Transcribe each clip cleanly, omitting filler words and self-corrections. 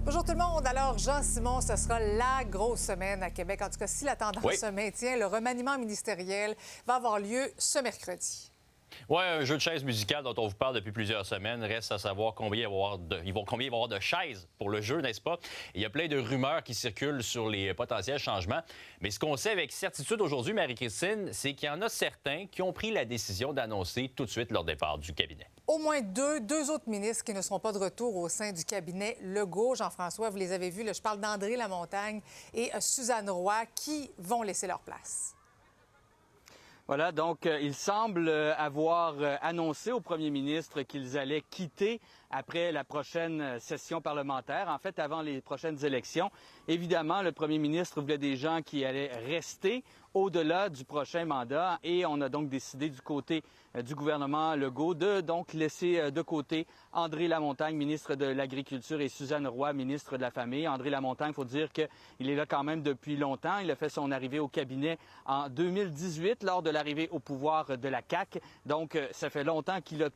Bonjour tout le monde. Alors, Jean-Simon, ce sera la grosse semaine à Québec. En tout cas, si la tendance se maintient, le remaniement ministériel va avoir lieu ce mercredi. Oui, un jeu de chaises musicales dont on vous parle depuis plusieurs semaines. Reste à savoir combien il va y avoir de chaises pour le jeu, n'est-ce pas? Il y a plein de rumeurs qui circulent sur les potentiels changements. Mais ce qu'on sait avec certitude aujourd'hui, Marie-Christine, c'est qu'il y en a certains qui ont pris la décision d'annoncer tout de suite leur départ du cabinet. Au moins deux autres ministres qui ne seront pas de retour au sein du cabinet Legault. Jean-François, vous les avez vus. Là, je parle d'André Lamontagne et Suzanne Roy qui vont laisser leur place. Voilà, donc il semble avoir annoncé au premier ministre qu'ils allaient quitter après la prochaine session parlementaire, en fait avant les prochaines élections. Évidemment, le premier ministre voulait des gens qui allaient rester au-delà du prochain mandat et on a donc décidé du côté du gouvernement Legault de donc laisser de côté André Lamontagne, ministre de l'Agriculture, et Suzanne Roy, ministre de la Famille. André Lamontagne, il faut dire qu'il est là quand même depuis longtemps. Il a fait son arrivée au cabinet en 2018 lors de l'arrivée au pouvoir de la CAQ. Donc, ça fait longtemps qu'il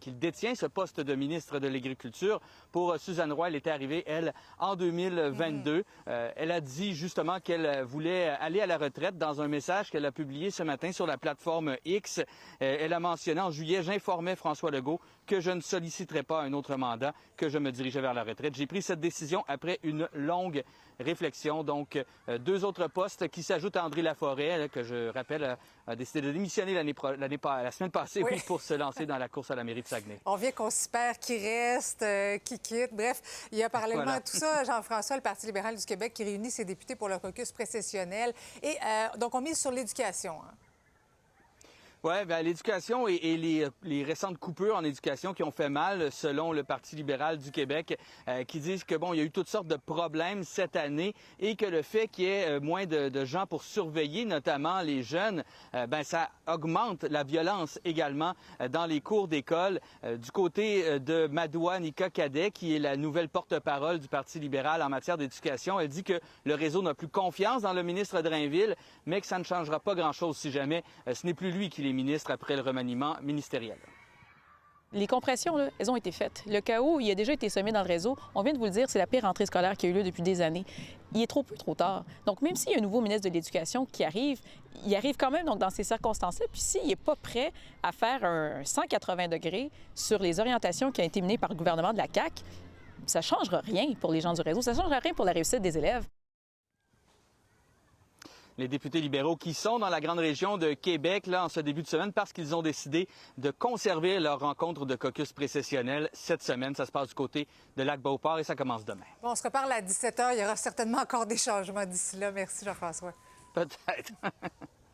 détient ce poste de ministre de l'Agriculture. Pour Suzanne Roy, elle était arrivée, elle, en 2022. Elle a dit justement qu'elle voulait aller à la retraite dans un message qu'elle a publié ce matin sur la plateforme X. Elle a mentionné en juillet, j'informais François Legault que je ne solliciterais pas un autre mandat, que je me dirigeais vers la retraite. J'ai pris cette décision après une longue réflexion. Donc, deux autres postes qui s'ajoutent à André Laforêt, que je rappelle a décidé de démissionner la semaine passée pour se lancer dans la course à la mairie de Saguenay. On vient qu'on s'y perd, qui reste, qui quitte. Bref, il y a parallèlement à tout ça, Jean-François, le Parti libéral du Québec, qui réunit ses députés pour le caucus précessionnel. Et donc, on mise sur l'éducation. Hein. Oui, bien, l'éducation et les récentes coupures en éducation qui ont fait mal, selon le Parti libéral du Québec, qui disent que, bon, il y a eu toutes sortes de problèmes cette année et que le fait qu'il y ait moins de gens pour surveiller, notamment les jeunes, ça augmente la violence également dans les cours d'école. Du côté de Madoua Nika Cadet, qui est la nouvelle porte-parole du Parti libéral en matière d'éducation, elle dit que le réseau n'a plus confiance dans le ministre Drainville, mais que ça ne changera pas grand-chose si jamais ce n'est plus lui qui est ministre après le remaniement ministériel. Les compressions, là, elles ont été faites. Le chaos, il a déjà été semé dans le réseau. On vient de vous le dire, c'est la pire rentrée scolaire qui a eu lieu depuis des années. Il est trop peu, trop tard. Donc, même s'il y a un nouveau ministre de l'Éducation qui arrive, il arrive quand même donc, dans ces circonstances-là. Puis s'il n'est pas prêt à faire un 180 degrés sur les orientations qui ont été menées par le gouvernement de la CAQ, ça ne changera rien pour les gens du réseau. Ça ne changera rien pour la réussite des élèves. Les députés libéraux qui sont dans la grande région de Québec là, en ce début de semaine parce qu'ils ont décidé de conserver leur rencontre de caucus précessionnel cette semaine. Ça se passe du côté de Lac-Beauport et ça commence demain. Bon, on se reparle à 17h. Il y aura certainement encore des changements d'ici là. Merci, Jean-François. Peut-être.